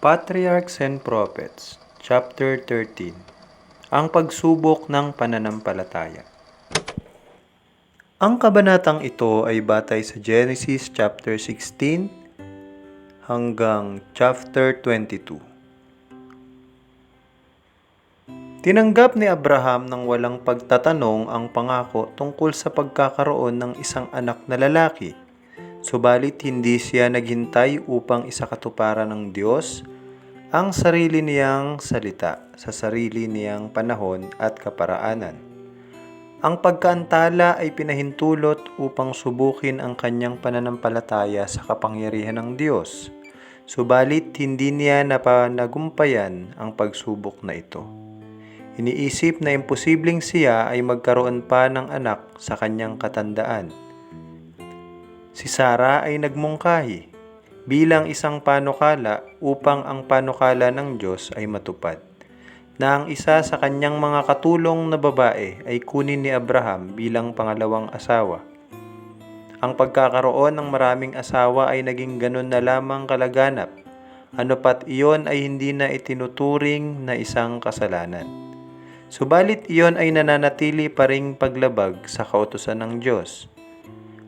Patriarchs and Prophets, Chapter 13. Ang pagsubok ng pananampalataya. Ang kabanatang ito ay batay sa Genesis chapter 16 hanggang chapter 22. Tinanggap ni Abraham ng walang pagtatanong ang pangako tungkol sa pagkakaroon ng isang anak na lalaki. Subalit hindi siya naghintay upang isakatuparan ng Diyos ang sarili niyang salita sa sarili niyang panahon at kaparaanan. Ang pagkaantala ay pinahintulot upang subukin ang kanyang pananampalataya sa kapangyarihan ng Diyos. Subalit hindi niya napanagumpayan ang pagsubok na ito. Iniisip na imposibleng siya ay magkaroon pa ng anak sa kanyang katandaan. Si Sarah ay nagmungkahi bilang isang panukala upang ang panukala ng Diyos ay matupad, na ang isa sa kanyang mga katulong na babae ay kunin ni Abraham bilang pangalawang asawa. Ang pagkakaroon ng maraming asawa ay naging ganun na lamang kalaganap, ano pat iyon ay hindi na itinuturing na isang kasalanan. Subalit iyon ay nananatili pa ring paglabag sa kautusan ng Diyos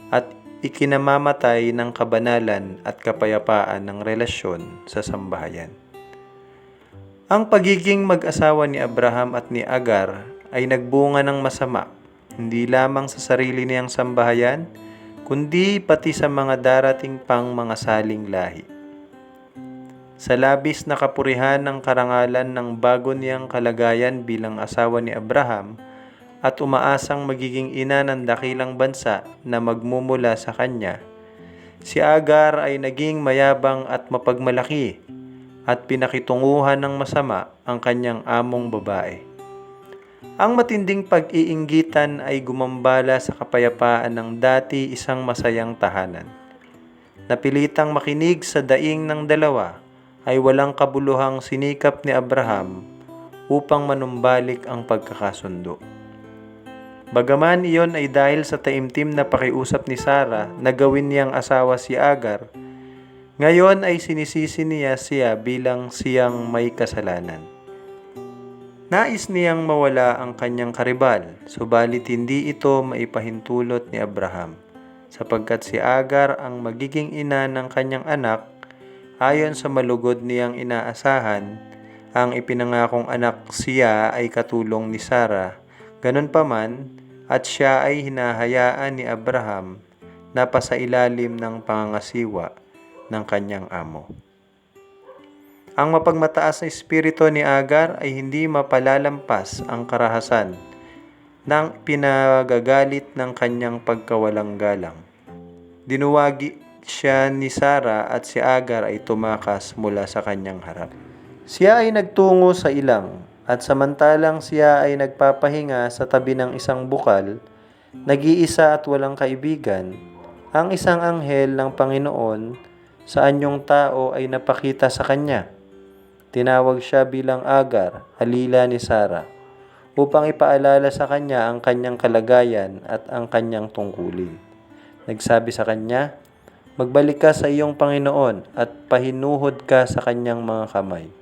at ikinamamatay ng kabanalan at kapayapaan ng relasyon sa sambahayan. Ang pagiging mag-asawa ni Abraham at ni Agar ay nagbunga ng masama, hindi lamang sa sarili niyang sambahayan, kundi pati sa mga darating pang mga saling lahi. Sa labis na kapurihan ng karangalan ng bago niyang kalagayan bilang asawa ni Abraham, at umaasang magiging ina ng dakilang bansa na magmumula sa kanya, si Agar ay naging mayabang at mapagmalaki at pinakitunguhan ng masama ang kanyang among babae. Ang matinding pag-iinggitan ay gumambala sa kapayapaan ng dati isang masayang tahanan. Napilitang makinig sa daing ng dalawa ay walang kabuluhang sinikap ni Abraham upang manumbalik ang pagkakasundo. Bagaman iyon ay dahil sa taimtim na pakiusap ni Sarah na gawin niyang asawa si Agar, ngayon ay sinisisi niya siya bilang siyang may kasalanan. Nais niyang mawala ang kanyang karibal, subalit hindi ito maipahintulot ni Abraham, sapagkat si Agar ang magiging ina ng kanyang anak ayon sa malugod niyang inaasahan. Ang ipinangakong anak siya ay katulong ni Sarah, ganun pa man, at siya ay hinahayaan ni Abraham na pasailalim ng pangangasiwa ng kanyang amo. Ang mapagmataas na espiritu ni Agar ay hindi mapalalampas ang karahasan ng pinagagalit ng kanyang pagkawalang galang. Dinuwagi siya ni Sarah at si Agar ay tumakas mula sa kanyang harap. Siya ay nagtungo sa ilang, at samantalang siya ay nagpapahinga sa tabi ng isang bukal, nag-iisa at walang kaibigan, ang isang anghel ng Panginoon sa anyong tao ay napakita sa kanya. Tinawag siya bilang Agar, alila ni Sarah, upang ipaalala sa kanya ang kanyang kalagayan at ang kanyang tungkulin. Nagsabi sa kanya, "Magbalik ka sa iyong Panginoon at pahinuhod ka sa kanyang mga kamay."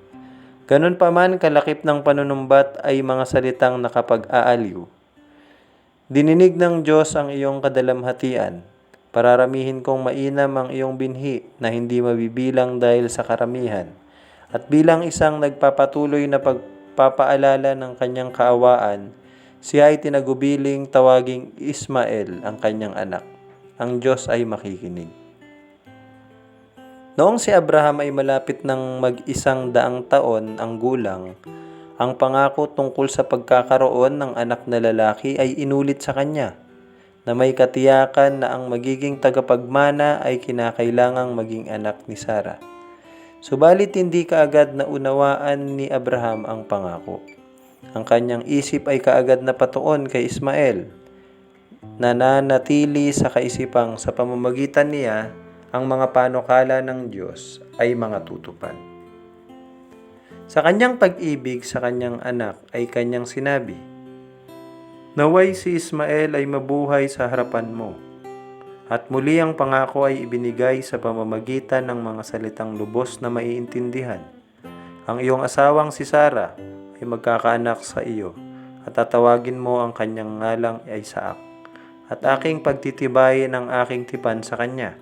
Ganun pa man kalakip ng panunumbat ay mga salitang nakapag-aaliw. Dininig ng Diyos ang iyong kadalamhatian. Pararamihin kong mainam ang iyong binhi na hindi mabibilang dahil sa karamihan. At bilang isang nagpapatuloy na pagpapaalala ng kanyang kaawaan, siya ay tinagubiling tawaging Ismael ang kanyang anak. Ang Diyos ay makikinig. Noong si Abraham ay malapit ng mag-100 taon ang gulang, ang pangako tungkol sa pagkakaroon ng anak na lalaki ay inulit sa kanya, na may katiyakan na ang magiging tagapagmana ay kinakailangang maging anak ni Sarah. Subalit hindi kaagad na unawaan ni Abraham ang pangako. Ang kanyang isip ay kaagad na patuon kay Ismael, na nanatili sa kaisipang sa pamamagitan niya ang mga panukala ng Diyos ay mga tutupad. Sa kanyang pag-ibig sa kanyang anak ay kanyang sinabi, "Naway si Ismael ay mabuhay sa harapan mo." At muli ang pangako ay ibinigay sa pamamagitan ng mga salitang lubos na maiintindihan. Ang iyong asawang si Sara ay magkakaanak sa iyo at tatawagin mo ang kanyang ngalang ay Isaac at aking pagtitibayin ang aking tipan sa kanya.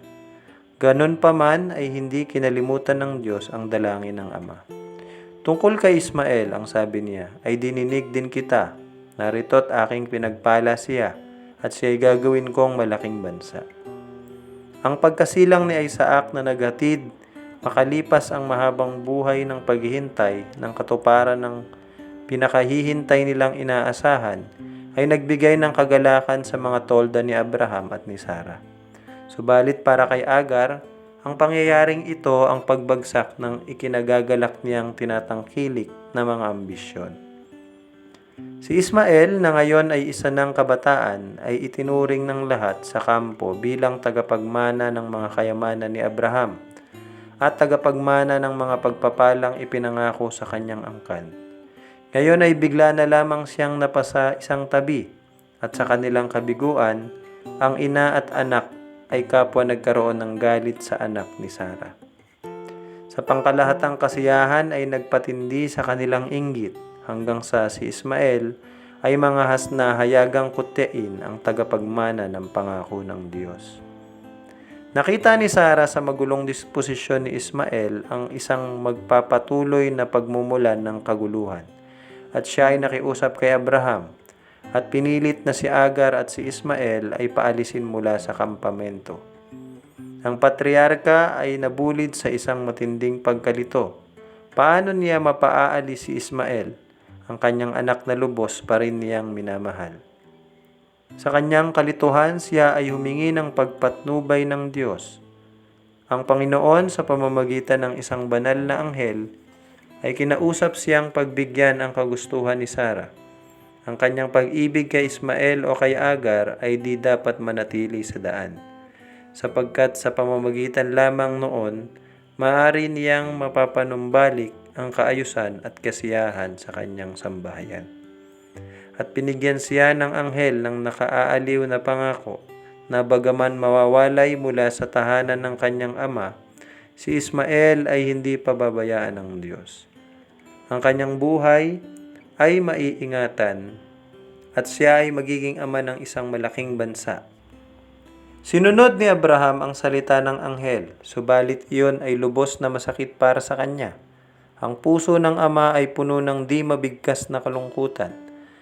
Ganon pa man ay hindi kinalimutan ng Diyos ang dalangin ng Ama. Tungkol kay Ismael, ang sabi niya, ay dininig din kita. Narito't aking pinagpala siya at siya'y gagawin kong malaking bansa. Ang pagkasilang ni Isaac na naghatid makalipas ang mahabang buhay ng paghihintay ng katuparan ng pinakahihintay nilang inaasahan, ay nagbigay ng kagalakan sa mga tolda ni Abraham at ni Sarah. Subalit para kay Agar, ang pangyayaring ito ang pagbagsak ng ikinagagalak niyang tinatangkilik na mga ambisyon. Si Ismael na ngayon ay isa ng kabataan ay itinuring ng lahat sa kampo bilang tagapagmana ng mga kayamanan ni Abraham at tagapagmana ng mga pagpapalang ipinangako sa kanyang angkan. Ngayon ay bigla na lamang siyang napasa isang tabi at sa kanilang kabiguan, ang ina at anak ay kapwa nagkaroon ng galit sa anak ni Sarah. Sa pangkalahatang kasiyahan ay nagpatindi sa kanilang inggit hanggang sa si Ismael ay mangahas na hayagang kutyain ang tagapagmana ng pangako ng Diyos. Nakita ni Sarah sa magulong disposisyon ni Ismael ang isang magpapatuloy na pagmumulan ng kaguluhan at siya ay nakiusap kay Abraham at pinilit na si Agar at si Ismael ay paalisin mula sa kampamento. Ang patriarka ay nabulid sa isang matinding pagkalito. Paano niya mapaaalis si Ismael, ang kanyang anak na lubos pa rin niyang minamahal? Sa kanyang kalituhan, siya ay humingi ng pagpatnubay ng Diyos. Ang Panginoon sa pamamagitan ng isang banal na anghel ay kinausap siyang pagbigyan ang kagustuhan ni Sarah. Ang kanyang pag-ibig kay Ismael o kay Agar ay di dapat manatili sa daan, sapagkat sa pamamagitan lamang noon, maaari niyang mapapanumbalik ang kaayusan at kasiyahan sa kanyang sambahayan. At binigyan siya ng anghel ng nakaaaliw na pangako na bagaman mawawalay mula sa tahanan ng kanyang ama, si Ismael ay hindi pababayaan ng Diyos. Ang kanyang buhay ay maiingatan at siya ay magiging ama ng isang malaking bansa. Sinunod ni Abraham ang salita ng anghel, subalit iyon ay lubos na masakit para sa kanya. Ang puso ng ama ay puno ng di mabigkas na kalungkutan,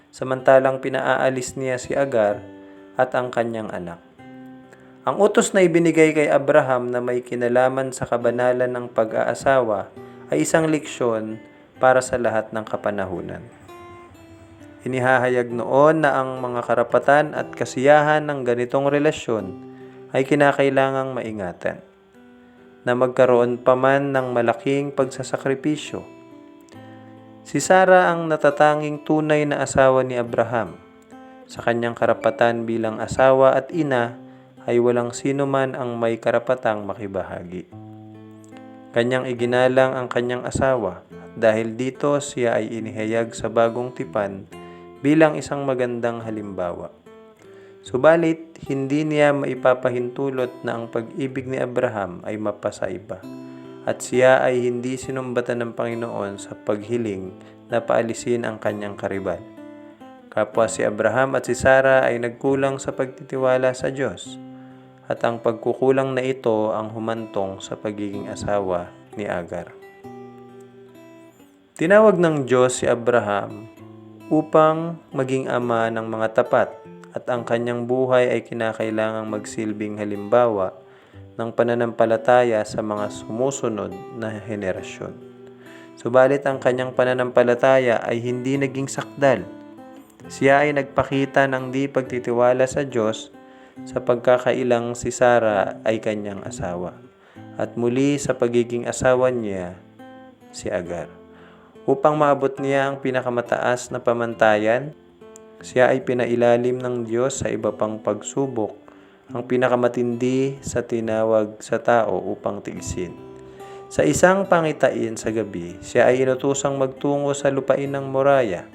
samantalang pinaaalis niya si Agar at ang kanyang anak. Ang utos na ibinigay kay Abraham na may kinalaman sa kabanalan ng pag-aasawa ay isang leksyon para sa lahat ng kapanahunan. Inihahayag noon na ang mga karapatan at kasiyahan ng ganitong relasyon ay kinakailangang maingatan, na magkaroon pa man ng malaking pagsasakripisyo. Si Sarah ang natatanging tunay na asawa ni Abraham. Sa kanyang karapatan bilang asawa at ina ay walang sino man ang may karapatang makibahagi. Kanyang iginalang ang kanyang asawa at dahil dito siya ay inihayag sa bagong tipan bilang isang magandang halimbawa. Subalit, hindi niya maipapahintulot na ang pag-ibig ni Abraham ay mapasa iba. At siya ay hindi sinumbatan ng Panginoon sa paghiling na paalisin ang kanyang karibal. Kapwa si Abraham at si Sarah ay nagkulang sa pagtitiwala sa Diyos, at ang pagkukulang na ito ang humantong sa pagiging asawa ni Agar. Tinawag ng Diyos si Abraham upang maging ama ng mga tapat, at ang kanyang buhay ay kinakailangang magsilbing halimbawa ng pananampalataya sa mga sumusunod na henerasyon. Subalit ang kanyang pananampalataya ay hindi naging sakdal. Siya ay nagpakita ng di pagtitiwala sa Diyos sa pagkakailang si Sarah ay kanyang asawa, at muli sa pagiging asawa niya si Agar. Upang maabot niya ang pinakamataas na pamantayan, siya ay pinailalim ng Diyos sa iba pang pagsubok, ang pinakamatindi sa tinawag sa tao upang tiisin. Sa isang pangitain sa gabi, siya ay inutusang magtungo sa lupain ng Moraya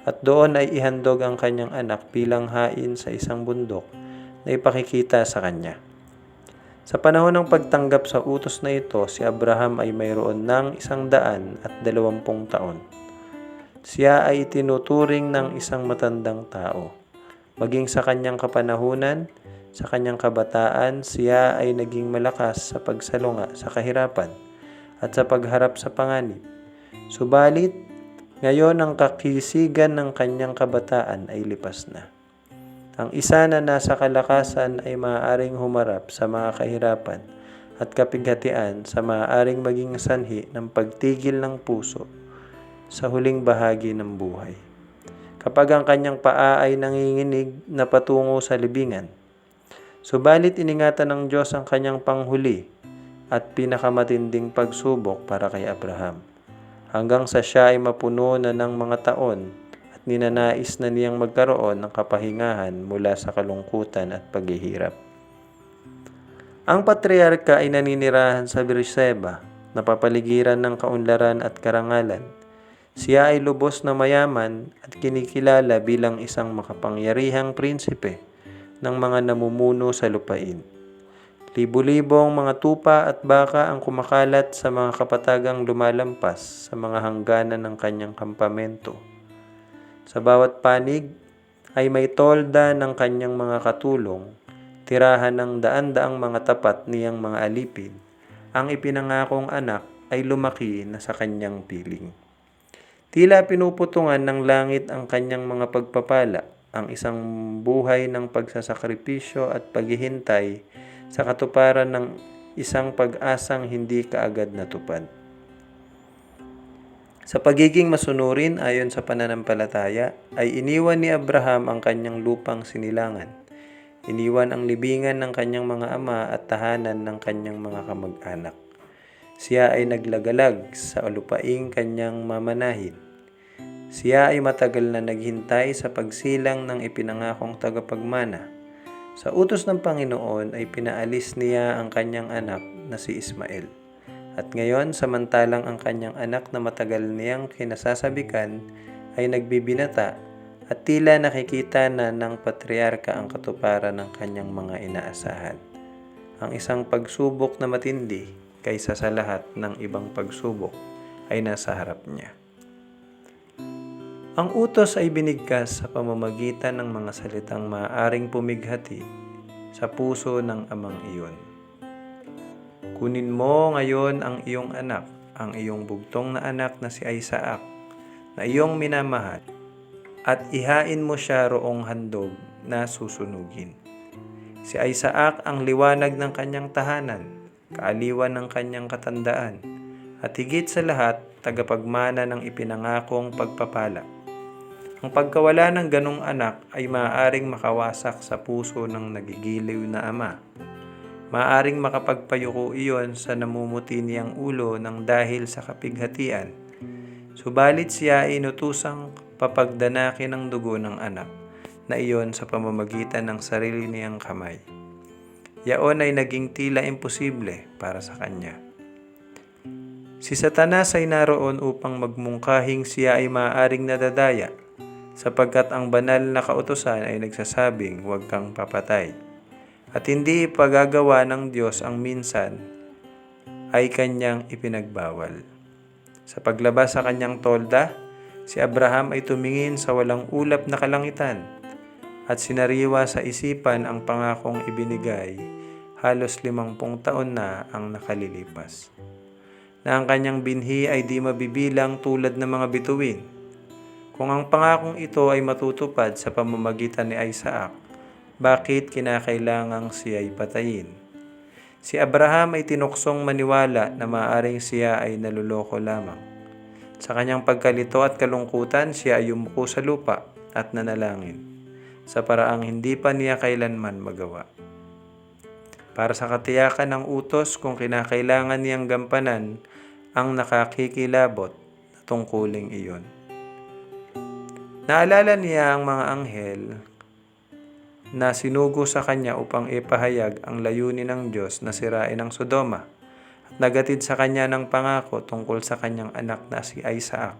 at doon ay ihandog ang kanyang anak bilang hain sa isang bundok na ipakikita sa kanya. Sa panahon ng pagtanggap sa utos na ito, si Abraham ay mayroon ng 120 taon. Siya ay tinuturing ng isang matandang tao. Maging sa kanyang kapanahunan, sa kanyang kabataan, siya ay naging malakas sa pagsalunga sa kahirapan at sa pagharap sa panganib. Subalit, ngayon ang kakisigan ng kanyang kabataan ay lipas na. Ang isa na nasa kalakasan ay maaaring humarap sa mga kahirapan at kapighatian sa maaaring maging sanhi ng pagtigil ng puso sa huling bahagi ng buhay. Kapag ang kanyang paa ay nanginginig na patungo sa libingan. Subalit iningatan ng Diyos ang kanyang panghuli at pinakamatinding pagsubok para kay Abraham. Hanggang sa siya ay mapuno na ng mga taon at ninanais na niyang magkaroon ng kapahingahan mula sa kalungkutan at paghihirap. Ang patriarka ay naninirahan sa Beersheba, napapaligiran ng kaunlaran at karangalan. Siya ay lubos na mayaman at kinikilala bilang isang makapangyarihang prinsipe ng mga namumuno sa lupain. Libo-libong mga tupa at baka ang kumakalat sa mga kapatagang lumalampas sa mga hangganan ng kanyang kampamento. Sa bawat panig ay may tolda ng kanyang mga katulong, tirahan ng daan-daang mga tapat niyang mga alipin. Ang ipinangakong anak ay lumaki na sa kanyang piling. Tila pinuputungan ng langit ang kanyang mga pagpapala, ang isang buhay ng pagsasakripisyo at paghihintay sa katuparan ng isang pag-asang hindi kaagad natupad. Sa pagiging masunurin ayon sa pananampalataya, ay iniwan ni Abraham ang kanyang lupang sinilangan. Iniwan ang libingan ng kanyang mga ama at tahanan ng kanyang mga kamag-anak. Siya ay naglagalag sa lupaing kanyang mamanahin. Siya ay matagal na naghintay sa pagsilang ng ipinangakong tagapagmana. Sa utos ng Panginoon ay pinaalis niya ang kanyang anak na si Ismael. At ngayon, samantalang ang kanyang anak na matagal niyang kinasasabikan ay nagbibinata at tila nakikita na ng patriarka ang katuparan ng kanyang mga inaasahan. Ang isang pagsubok na matindi kaysa sa lahat ng ibang pagsubok ay nasa harap niya. Ang utos ay binigkas sa pamamagitan ng mga salitang maaaring pumighati sa puso ng amang iyon. Kunin mo ngayon ang iyong anak, ang iyong bugtong na anak na si Isaac, na iyong minamahal, at ihain mo siya roong handog na susunugin. Si Isaac ang liwanag ng kanyang tahanan, kaaliwan ng kanyang katandaan, at higit sa lahat, tagapagmana ng ipinangakong pagpapala. Ang pagkawala ng ganong anak ay maaaring makawasak sa puso ng nagigiliw na ama. Maaaring makapagpayuko iyon sa namumuti niyang ulo ng dahil sa kapighatian. Subalit siya ay inutusang papagdanakin ang dugo ng anak na iyon sa pamamagitan ng sarili niyang kamay. Yaon ay naging tila imposible para sa kanya. Si Satanas ay naroon upang magmungkahing siya ay maaaring nadadaya, sapagkat ang banal na kautusan ay nagsasabing huwag kang papatay. At hindi ipagagawa ng Diyos ang minsan ay kanyang ipinagbawal. Sa paglabas sa kanyang tolda, si Abraham ay tumingin sa walang ulap na kalangitan at sinariwa sa isipan ang pangakong ibinigay. Halos 50 taon na ang nakalilipas. Na ang kanyang binhi ay di mabibilang tulad ng mga bituin. Kung ang pangakong ito ay matutupad sa pamamagitan ni Isaac, bakit kinakailangang siya'y patayin? Si Abraham ay tinuksong maniwala na maaaring siya ay naluloko lamang. Sa kanyang pagkalito at kalungkutan, siya ay yumuko sa lupa at nanalangin, sa paraang hindi pa niya kailanman magawa. Para sa katiyakan ng utos kung kinakailangan niyang gampanan ang nakakikilabot na tungkuling iyon. Naalala niya ang mga anghel na sinugo sa kanya upang ipahayag ang layunin ng Diyos na sirain ang Sodoma at nagatid sa kanya ng pangako tungkol sa kanyang anak na si Isaac.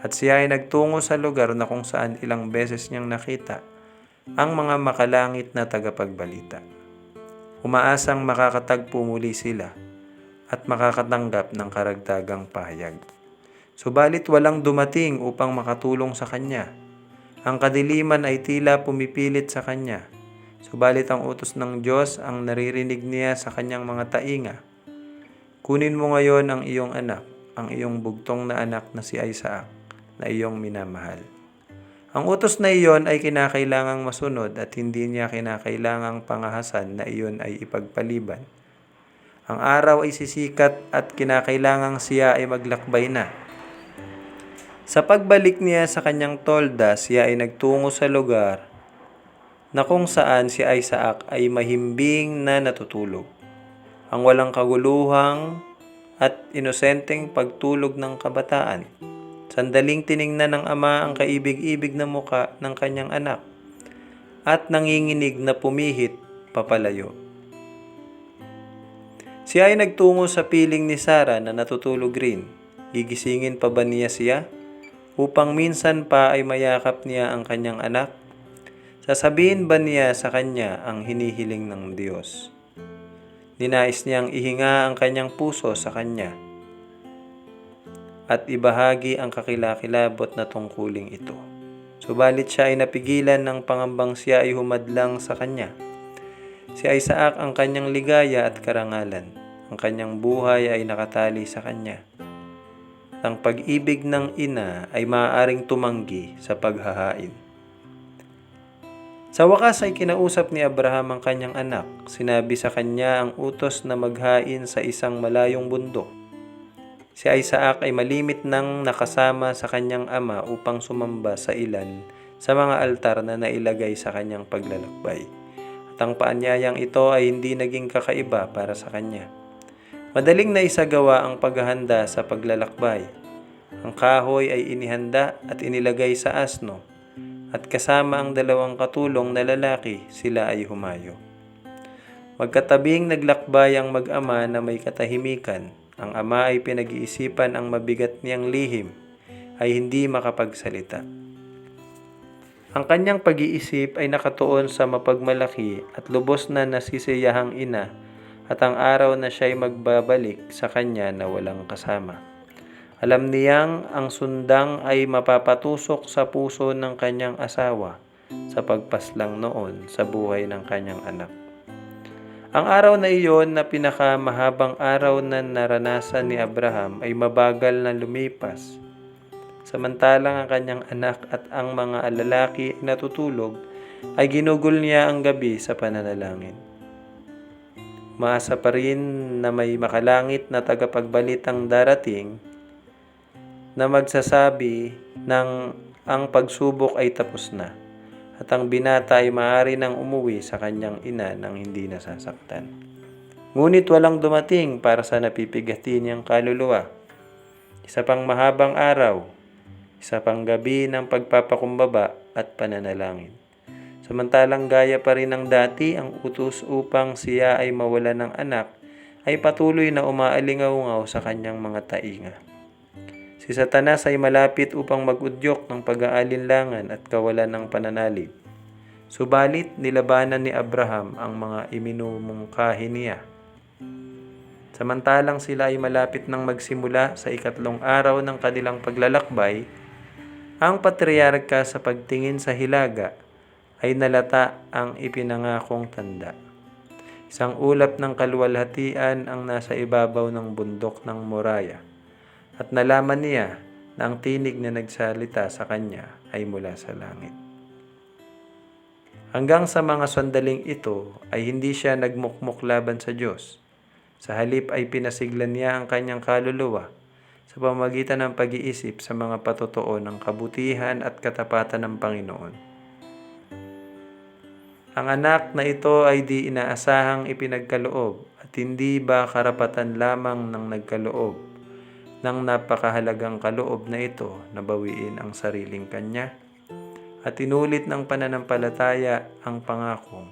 At siya ay nagtungo sa lugar na kung saan ilang beses niyang nakita ang mga makalangit na tagapagbalita. umaasang makakatagpo muli sila at makakatanggap ng karagdagang pahayag. Subalit walang dumating upang makatulong sa kanya. Ang kadiliman ay tila pumipilit sa kanya. Subalit ang utos ng Diyos ang naririnig niya sa kanyang mga tainga. Kunin mo ngayon ang iyong anak, ang iyong bugtong na anak na si Isaac, na iyong minamahal. Ang utos na iyon ay kinakailangang masunod at hindi niya kinakailangang pangahasan na iyon ay ipagpaliban. Ang araw ay sisikat at kinakailangang siya ay maglakbay na. Sa pagbalik niya sa kanyang tolda, siya ay nagtungo sa lugar na kung saan si Isaac ay mahimbing na natutulog. Ang walang kaguluhang at inosenteng pagtulog ng kabataan. Sandaling tiningnan ng ama ang kaibig-ibig na muka ng kanyang anak at nanginginig na pumihit papalayo. Siya ay nagtungo sa piling ni Sarah na natutulog rin. Gigisingin pa ba niya siya? Upang minsan pa ay mayakap niya ang kanyang anak? Sasabihin ba niya sa kanya ang hinihiling ng Diyos? Ninais niyang ihinga ang kanyang puso sa kanya at ibahagi ang kakilakilabot na tungkuling ito. Subalit siya ay napigilan ng pangambang siya ay humadlang sa kanya. Si Isaac ang kanyang ligaya at karangalan. Ang kanyang buhay ay nakatali sa kanya. Ang pag-ibig ng ina ay maaaring tumanggi sa paghahain. Sa wakas ay kinausap ni Abraham ang kanyang anak. Sinabi sa kanya ang utos na maghain sa isang malayong bundok. Si Isaac ay malimit nang nakasama sa kanyang ama upang sumamba sa ilan sa mga altar na nailagay sa kanyang paglalakbay. At ang paanyayang ito ay hindi naging kakaiba para sa kanya. Madaling naisagawa ang paghahanda sa paglalakbay. Ang kahoy ay inihanda at inilagay sa asno, at kasama ang dalawang katulong na lalaki, sila ay humayo. Magkatabing naglakbay ang mag-ama na may katahimikan. Ang ama ay pinag-iisipan ang mabigat niyang lihim, ay hindi makapagsalita. Ang kanyang pag-iisip ay nakatuon sa mapagmalaki at lubos na nasisiyahang ina, at ang araw na siya ay magbabalik sa kanya na walang kasama. Alam niyang ang sundang ay mapapatusok sa puso ng kanyang asawa sa pagpaslang noon sa buhay ng kanyang anak. Ang araw na iyon na pinakamahabang araw na naranasan ni Abraham ay mabagal na lumipas. Samantalang ang kanyang anak at ang mga lalaki natutulog, ay ginugol niya ang gabi sa pananalangin. Maasa pa rin na may makalangit na tagapagbalitang darating na magsasabi ng ang pagsubok ay tapos na at ang binata ay maaari nang umuwi sa kanyang ina nang hindi nasasaktan. Ngunit walang dumating para sa napipigati niyang kaluluwa. Isa pang mahabang araw, isa pang gabi ng pagpapakumbaba at pananalangin. Samantalang gaya pa rin ng dati ang utos upang siya ay mawala ng anak, ay patuloy na umaalingaw-ngaw sa kanyang mga tainga. Si Satanas ay malapit upang mag-udyok ng pag-aalinlangan at kawalan ng pananalig. Subalit nilabanan ni Abraham ang mga iminumungkahi niya. Samantalang sila ay malapit nang magsimula sa ikatlong araw ng kanilang paglalakbay, ang patriarka sa pagtingin sa hilaga ay nalata ang ipinangakong tanda. Isang ulap ng kaluwalhatian ang nasa ibabaw ng bundok ng Moriah, at nalaman niya na ang tinig na nagsalita sa kanya ay mula sa langit. Hanggang sa mga sandaling ito ay hindi siya nagmukmuk laban sa Diyos. Sa halip ay pinasiglan niya ang kanyang kaluluwa sa pamamagitan ng pag-iisip sa mga patotoo ng kabutihan at katapatan ng Panginoon. Ang anak na ito ay di inaasahang ipinagkaloob at hindi ba karapatan lamang ng nagkaloob ng napakahalagang kaloob na ito na bawiin ang sariling kanya at inulit ng pananampalataya ang pangakong,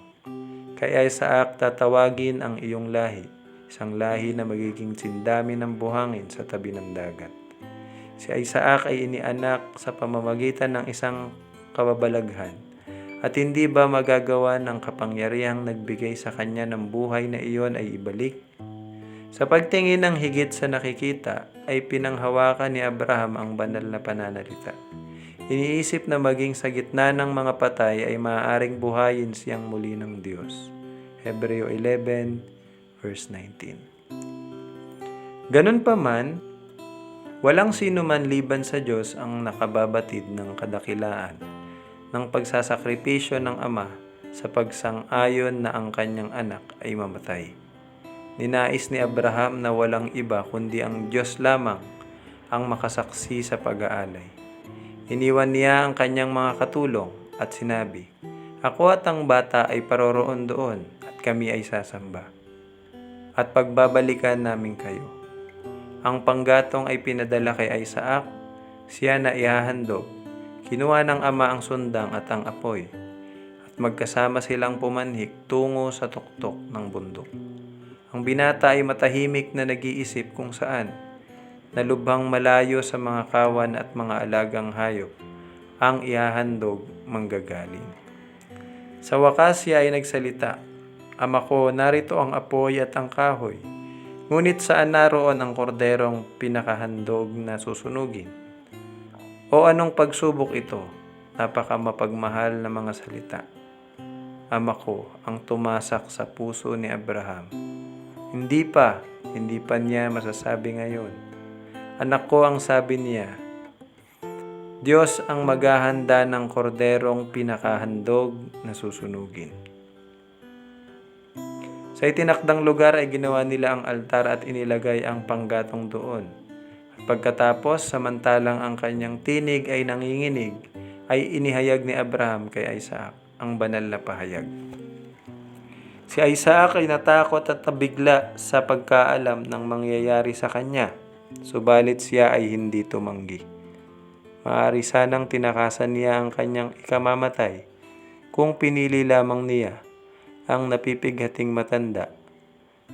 kay Isaac tatawagin ang iyong lahi, isang lahi na magiging sindami ng buhangin sa tabi ng dagat. Si Isaac ay inianak sa pamamagitan ng isang kababalaghan At hindi ba magagawa ng kapangyarihang nagbigay sa kanya ng buhay na iyon ay ibalik? Sa pagtingin ng higit sa nakikita, ay pinanghawakan ni Abraham ang banal na pananalita. Iniisip na maging sa gitna ng mga patay ay maaaring buhayin siyang muli ng Diyos. Hebreo 11 verse 19. Ganun pa man, walang sino man liban sa Diyos ang nakababatid ng kadakilaan ng pagsasakripisyo ng Ama sa pagsang-ayon na ang kanyang anak ay mamatay. Ninais ni Abraham na walang iba kundi ang Diyos lamang ang makasaksi sa pag-aalay. Iniwan niya ang kanyang mga katulong at sinabi, "Ako at ang bata ay paroroon doon at kami ay sasamba. At pagbabalikan namin kayo." Ang panggatong ay pinadala kay Isaac, siya na ihahandog. Kinuha ng ama ang sundang at ang apoy, at magkasama silang pumanhik tungo sa tuktok ng bundok. Ang binata ay matahimik na nag-iisip kung saan, nalubhang malayo sa mga kawan at mga alagang hayop, ang ihahandog manggagaling. Sa wakas siya ay nagsalita, "Ama ko, narito ang apoy at ang kahoy. Ngunit saan naroon ang korderong pinakahandog na susunugin?" O anong pagsubok ito? Napaka mapagmahal na mga salita. Ama ko, ang tumasak sa puso ni Abraham. Hindi pa niya masasabi ngayon. Anak ko, ang sabi niya, Diyos ang maghahanda ng korderong pinakahandog na susunugin. Sa itinakdang lugar ay ginawa nila ang altar at inilagay ang panggatong doon. At pagkatapos, samantalang ang kanyang tinig ay nanginginig, ay inihayag ni Abraham kay Isaac ang banal na pahayag. Si Isaac ay natakot at nabigla sa pagkaalam ng mangyayari sa kanya, subalit siya ay hindi tumanggi. Maaari sanang tinakasan niya ang kanyang ikamamatay kung pinili lamang niya ang napipighating matanda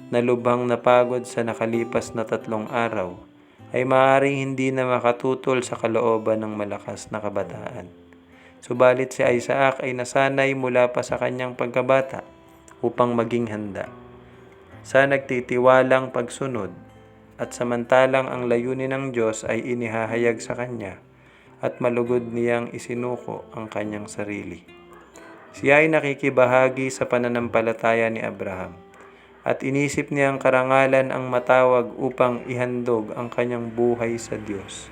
na lubhang napagod sa nakalipas na 3 araw ay maaaring hindi na makatutol sa kalooban ng malakas na kabataan. Subalit si Isaac ay nasanay mula pa sa kanyang pagkabata upang maging handa sa nagtitiwalang pagsunod, at samantalang ang layunin ng Diyos ay inihahayag sa kanya at malugod niyang isinuko ang kanyang sarili. Siya ay nakikibahagi sa pananampalataya ni Abraham at inisip niyang karangalan ang matawag upang ihandog ang kanyang buhay sa Diyos.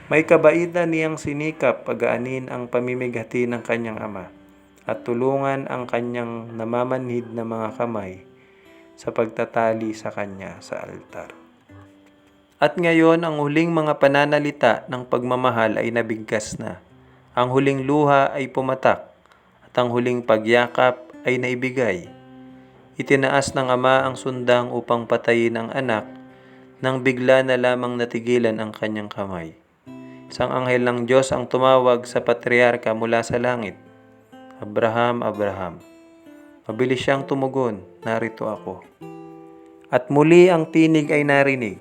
May kabaitan niyang sinikap pagaanin ang pamimighati ng kanyang ama at tulungan ang kanyang namamanhid na mga kamay sa pagtatali sa kanya sa altar. At ngayon, ang huling mga pananalita ng pagmamahal ay nabigkas na. Ang huling luha ay pumatak at ang huling pagyakap ay naibigay. Itinaas ng ama ang sundang upang patayin ang anak nang bigla na lamang natigilan ang kanyang kamay. Isang anghel ng Diyos ang tumawag sa patriarka mula sa langit, "Abraham, Abraham." Mabilis siyang tumugon, "Narito ako." At muli ang tinig ay narinig,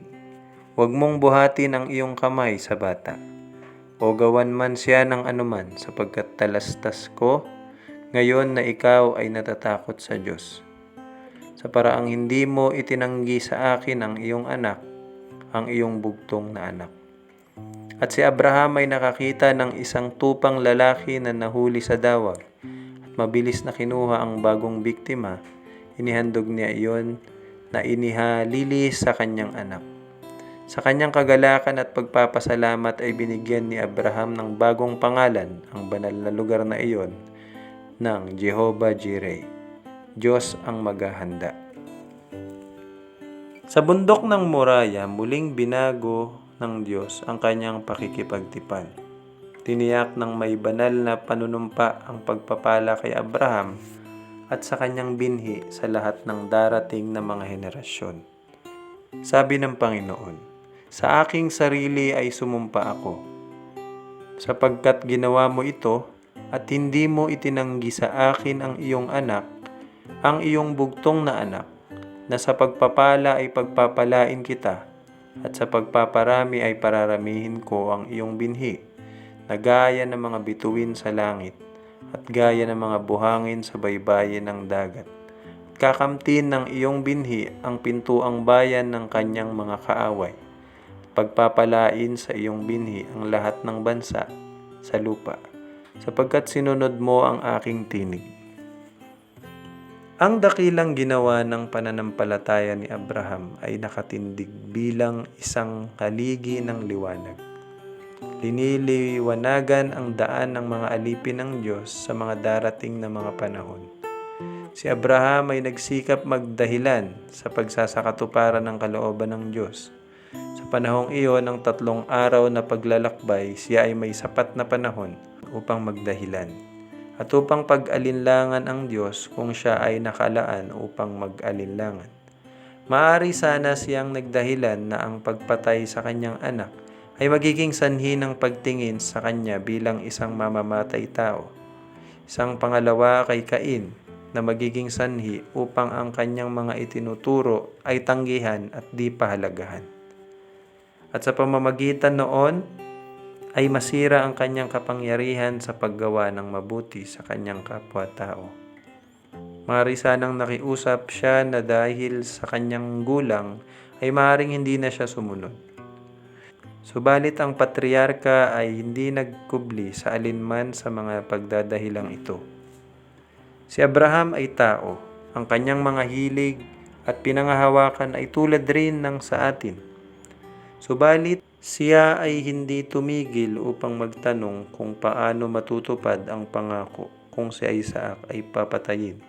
"Huwag mong buhatin ang iyong kamay sa bata, o gawan man siya ng anuman, sapagkat talastas ko ngayon na ikaw ay natatakot sa Diyos. Sa paraang hindi mo itinanggi sa akin ang iyong anak, ang iyong bugtong na anak." At si Abraham ay nakakita ng isang tupang lalaki na nahuli sa dawag at mabilis na kinuha ang bagong biktima. Inihandog niya iyon na inihalilis sa kanyang anak. Sa kanyang kagalakan at pagpapasalamat ay binigyan ni Abraham ng bagong pangalan ang banal na lugar na iyon ng Jehovah Jireh, Diyos ang maghahanda. Sa bundok ng Moriah, muling binago ng Diyos ang kanyang pakikipagtipan. Tiniyak ng may banal na panunumpa ang pagpapala kay Abraham at sa kanyang binhi sa lahat ng darating na mga henerasyon. Sabi ng Panginoon, "Sa aking sarili ay sumumpa ako, sapagkat ginawa mo ito at hindi mo itinanggi sa akin ang iyong anak, ang iyong bugtong na anak, na sa pagpapala ay pagpapalain kita, at sa pagpaparami ay pararamihin ko ang iyong binhi, na gaya ng mga bituin sa langit, at gaya ng mga buhangin sa baybayin ng dagat. Kakamtin ng iyong binhi ang pintuang bayan ng kanyang mga kaaway. Pagpapalain sa iyong binhi ang lahat ng bansa sa lupa, sapagkat sinunod mo ang aking tinig. Ang dakilang ginawa ng pananampalataya ni Abraham ay nakatindig bilang isang haligi ng liwanag. Liniliwanagan ang daan ng mga alipin ng Diyos sa mga darating na mga panahon. Si Abraham ay nagsikap magdahilan sa pagsasakatuparan ng kalooban ng Diyos. Sa panahong iyon ng 3 araw na paglalakbay, siya ay may sapat na panahon upang magdahilan at upang pag-alinlangan ang Diyos kung siya ay nakalaan upang mag-alinlangan. Maaari sana siyang nagdahilan na ang pagpatay sa kanyang anak ay magiging sanhi ng pagtingin sa kanya bilang isang mamamatay tao. Isang pangalawa kay Cain na magiging sanhi upang ang kanyang mga itinuturo ay tanggihan at di pahalagahan. At sa pamamagitan noon ay masira ang kanyang kapangyarihan sa paggawa ng mabuti sa kanyang kapwa-tao. Maaari sanang nakiusap siya na dahil sa kanyang gulang ay maaaring hindi na siya sumunod. Subalit ang patriarka ay hindi nagkubli sa alinman sa mga pagdadahilang ito. Si Abraham ay tao. Ang kanyang mga hilig at pinangahawakan ay tulad rin ng sa atin. Subalit siya ay hindi tumigil upang magtanong kung paano matutupad ang pangako kung si Isaac ay papatayin.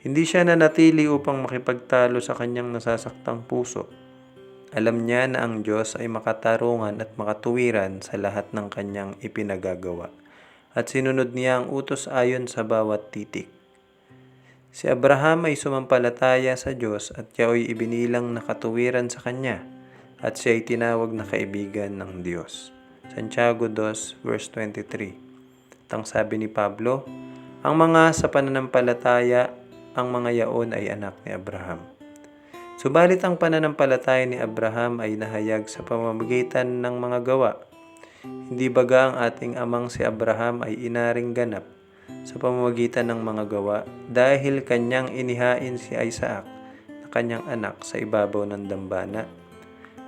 Hindi siya nanatili upang makipagtalo sa kanyang nasasaktang puso. Alam niya na ang Diyos ay makatarungan at makatuwiran sa lahat ng kanyang ipinagagawa at sinunod niya ang utos ayon sa bawat titik. Si Abraham ay sumampalataya sa Diyos at siya ay ibinilang na katuwiran sa kanya at siya ay tinawag na kaibigan ng Diyos. Santiago 2 verse 23. At ang sabi ni Pablo, ang mga sa pananampalataya, ang mga yaon ay anak ni Abraham. Subalit ang pananampalataya ni Abraham ay nahayag sa pamamagitan ng mga gawa. Hindi baga ang ating amang si Abraham ay inaring ganap sa pamamagitan ng mga gawa dahil kanyang inihain si Isaac na kanyang anak sa ibabaw ng dambana.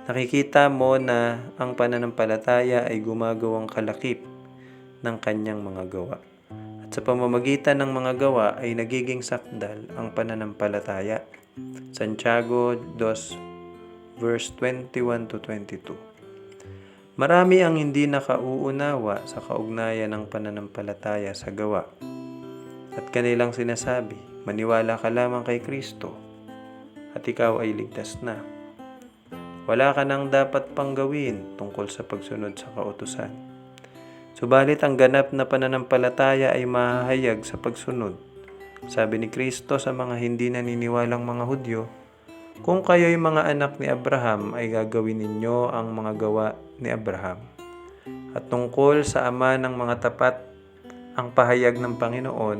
Nakikita mo na ang pananampalataya ay gumagawang kalakip ng kanyang mga gawa. At sa pamamagitan ng mga gawa ay nagiging sakdal ang pananampalataya. Santiago 2 verse 21 to 22. Marami ang hindi nakauunawa sa kaugnayan ng pananampalataya sa gawa. At kanilang sinasabi, maniwala ka lamang kay Kristo at ikaw ay ligtas na. Wala ka nang dapat pang gawin tungkol sa pagsunod sa kautusan. Subalit ang ganap na pananampalataya ay mahahayag sa pagsunod. Sabi ni Kristo sa mga hindi naniniwalang mga Hudyo, kung kayo'y mga anak ni Abraham ay gagawin ninyo ang mga gawa ni Abraham. At tungkol sa ama ng mga tapat, ang pahayag ng Panginoon,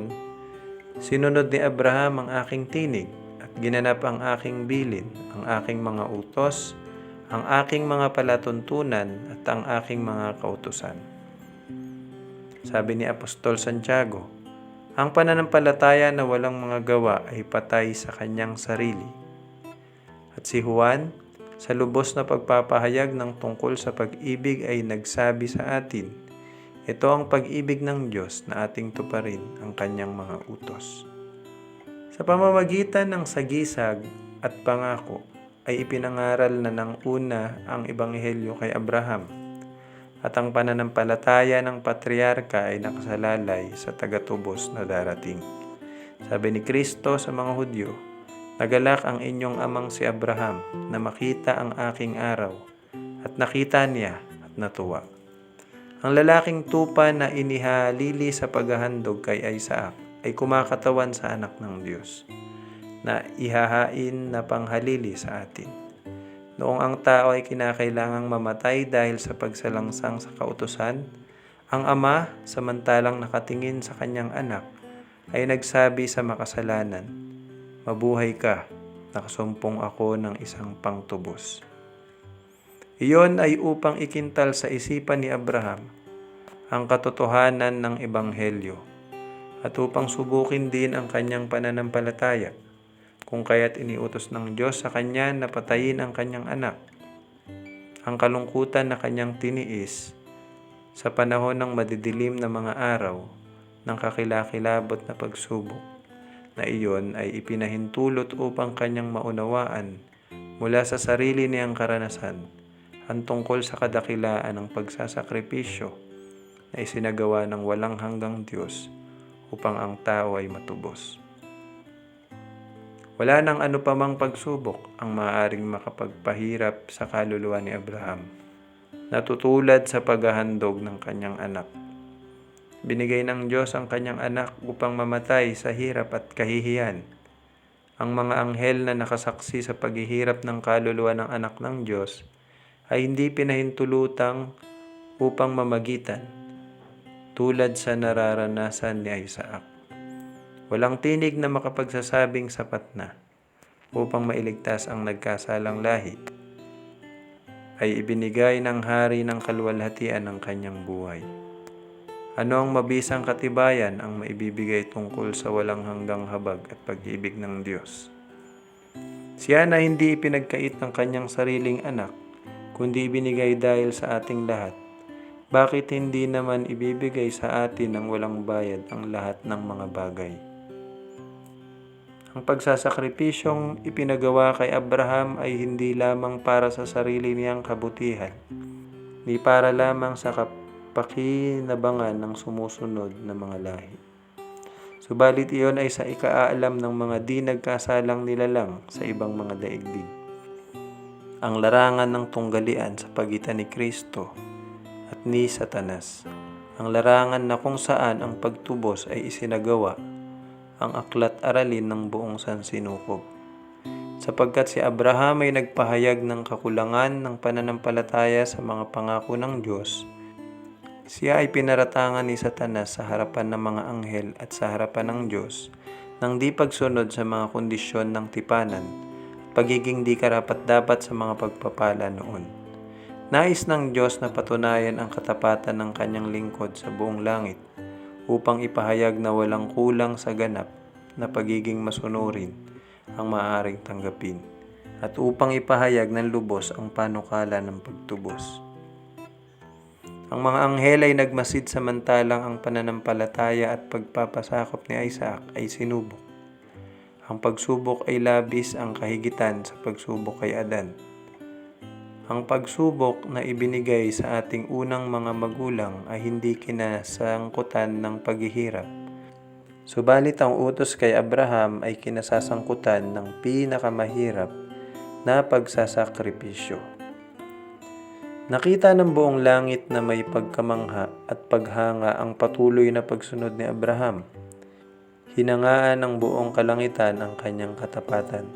sinunod ni Abraham ang aking tinig at ginanap ang aking bilin, ang aking mga utos, ang aking mga palatuntunan at ang aking mga kautusan. Sabi ni Apostol Santiago, ang pananampalataya na walang mga gawa ay patay sa kanyang sarili. At si Juan, sa lubos na pagpapahayag ng tungkol sa pag-ibig ay nagsabi sa atin, ito ang pag-ibig ng Diyos na ating tuparin ang kanyang mga utos. Sa pamamagitan ng sagisag at pangako ay ipinangaral na ng una ang ebanghelyo kay Abraham. At ang pananampalataya ng patriarka ay nakasalalay sa tagatubos na darating. Sabi ni Kristo sa mga Hudyo, nagalak ang inyong amang si Abraham na makita ang aking araw, at nakita niya at natuwa. Ang lalaking tupa na inihalili sa paghahandog kay Isaac ay kumakatawan sa anak ng Diyos, na ihahain na panghalili sa atin. Noong ang tao ay kinakailangang mamatay dahil sa pagsalangsang sa kautusan, ang ama, samantalang nakatingin sa kanyang anak, ay nagsabi sa makasalanan, mabuhay ka, nakasumpong ako ng isang pangtubos. Iyon ay upang ikintal sa isipan ni Abraham ang katotohanan ng Ebanghelyo at upang subukin din ang kanyang pananampalataya, kung kaya't iniutos ng Diyos sa kanya na patayin ang kanyang anak. Ang kalungkutan na kanyang tiniis sa panahon ng madidilim na mga araw ng kakilakilabot na pagsubok na iyon ay ipinahintulot upang kanyang maunawaan mula sa sarili niyang karanasan ang tungkol sa kadakilaan ng pagsasakripisyo na isinagawa ng walang hanggang Diyos upang ang tao ay matubos. Wala nang ano pa mang pagsubok ang maaaring makapagpahirap sa kaluluwa ni Abraham, natutulad sa paghahandog ng kanyang anak. Binigay ng Diyos ang kanyang anak upang mamatay sa hirap at kahihiyan. Ang mga anghel na nakasaksi sa paghihirap ng kaluluwa ng anak ng Diyos ay hindi pinahintulutang upang mamagitan, tulad sa nararanasan ni Isaac. Walang tinig na makapagsasabing sapat na upang mailigtas ang nagkasalang lahi, ay ibinigay ng hari ng kaluwalhatian ng kanyang buhay. Ano ang mabisang katibayan ang maibibigay tungkol sa walang hanggang habag at pag-ibig ng Diyos? Siya na hindi ipinagkait ng kanyang sariling anak, kundi ibinigay dahil sa ating lahat. Bakit hindi naman ibibigay sa atin ng walang bayad ang lahat ng mga bagay? Ang pagsasakripisyong ipinagawa kay Abraham ay hindi lamang para sa sarili niyang kabutihan, ni para lamang sa pakinabangan ng sumusunod na mga lahi. Subalit iyon ay sa ikaalam ng mga di nagkasalang nilalang sa ibang mga daigdig. Ang larangan ng tunggalian sa pagitan ni Kristo at ni Satanas. Ang larangan na kung saan ang pagtubos ay isinagawa, ang aklat aralin ng buong sansinukob. Sapagkat si Abraham ay nagpahayag ng kakulangan ng pananampalataya sa mga pangako ng Diyos, siya ay pinaratangan ni Satanas sa harapan ng mga anghel at sa harapan ng Diyos ng di pagsunod sa mga kondisyon ng tipanan, pagiging di karapat-dapat sa mga pagpapala noon. Nais ng Diyos na patunayan ang katapatan ng kanyang lingkod sa buong langit upang ipahayag na walang kulang sa ganap na pagiging masunurin ang maaaring tanggapin at upang ipahayag ng lubos ang panukala ng pagtubos. Ang mga anghel ay nagmasid samantalang ang pananampalataya at pagpapasakop ni Isaac ay sinubok. Ang pagsubok ay labis ang kahigitan sa pagsubok kay Adan. Ang pagsubok na ibinigay sa ating unang mga magulang ay hindi kinasangkutan ng paghihirap. Subalit ang utos kay Abraham ay kinasasangkutan ng pinakamahirap na pagsasakripisyo. Nakita ng buong langit na may pagkamangha at paghanga ang patuloy na pagsunod ni Abraham. Hinangaan ng buong kalangitan ang kanyang katapatan.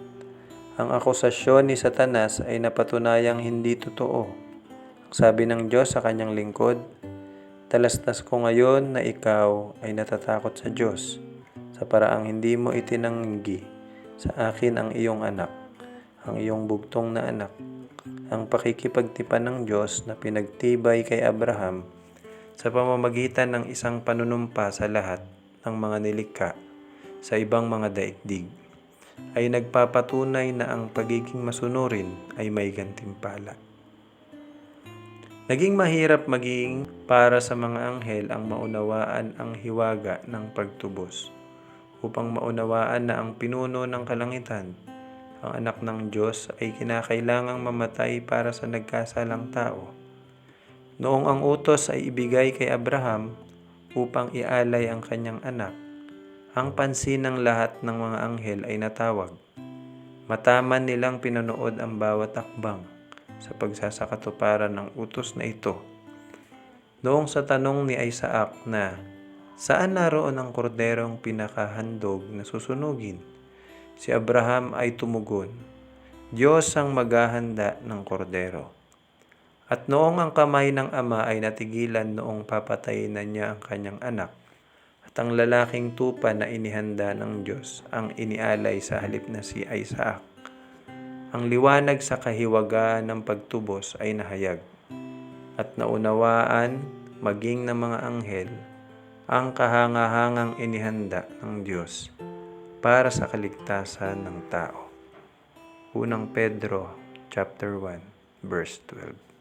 Ang akusasyon ni Satanas ay napatunayang hindi totoo. Sabi ng Diyos sa kanyang lingkod, "Talastas ko ngayon na ikaw ay natatakot sa Diyos, sa paraang hindi mo itinanggi sa akin ang iyong anak, ang iyong bugtong na anak." Ang pakikipagtipan ng Diyos na pinagtibay kay Abraham sa pamamagitan ng isang panunumpa sa lahat ng mga nilikha sa ibang mga daigdig ay nagpapatunay na ang pagiging masunurin ay may gantimpala. Naging mahirap maging para sa mga anghel ang maunawaan ang hiwaga ng pagtubos. Upang maunawaan na ang pinuno ng kalangitan, ang anak ng Diyos, ay kinakailangang mamatay para sa nagkasalang tao. Noong ang utos ay ibigay kay Abraham upang ialay ang kanyang anak, ang pansin ng lahat ng mga anghel ay natawag. Mataman nilang pinanood ang bawat akbang sa pagsasakatuparan ng utos na ito. Noong sa tanong ni Isaac na, "Saan naroon ang korderong pinakahandog na susunugin?" Si Abraham ay tumugon, "Diyos ang maghahanda ng kordero." At noong ang kamay ng ama ay natigilan noong papatayin na niya ang kanyang anak, at ang lalaking tupa na inihanda ng Diyos ang inialay sa halip na si Isaac, ang liwanag sa kahiwagaan ng pagtubos ay nahayag, at naunawaan maging ng mga anghel, ang kahangahangang inihanda ng Diyos para sa kaligtasan ng tao. Unang Pedro chapter 1 verse 12.